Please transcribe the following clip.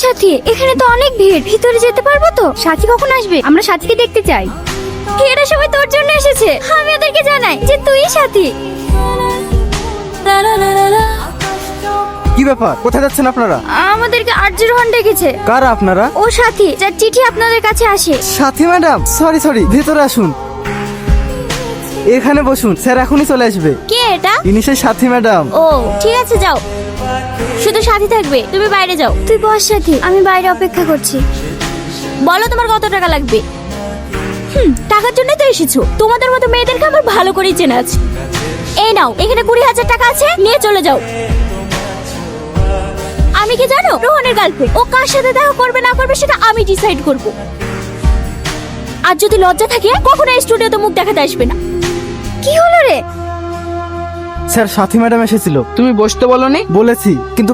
সাথী, এখানে তো অনেক ভিড়, ভিতরে যেতে পারবো তো? সাথী কখন আসবে? আমরা সাথীকে দেখতে চাই। এরা সবাই তোর জন্য এসেছে, আমি ওদেরকে জানাই যে তুই সাথী। কি ব্যাপার, কোথায় যাচ্ছেন আপনারা? আমাদেরকে আর্যরোহণ ডেকেছে। কারা আপনারা? ও সাথী, যার চিঠি আপনাদের কাছে আসে। সাথী ম্যাডাম, সরি, ভেতরে আসুন। এখানে বসুন, স্যার এখনই চলে আসবে। কে এটা? ইনি সেই সাথী ম্যাডাম। ও ঠিক আছে, যাও। শুধু সাথী থাকবে, তুমি বাইরে যাও। তুই বস সাথী, আমি বাইরে অপেক্ষা করছি। বলো তোমার কত টাকা লাগবে? টাকার জন্যই তো এসেছো। তোমাদের মতো মেয়েদেরকে আমার ভালো করেই চেনা আছে। এই নাও, এখানে 20,000 টাকা আছে, নিয়ে চলে যাও। আমি কি জানো? রোহনের গার্লফ্রেন্ড। ও কার সাথে দেখা করবে না করবে সেটা আমি ডিসাইড করব। আর যদি লজ্জা থাকে, কখনো এই স্টুডিওতে মুখ দেখাতে আসবে না। কি হলো রে? স্যার সাথী ম্যাডাম এসেছিল। তুমি বসতে বলনি? বলেছি, কিন্তু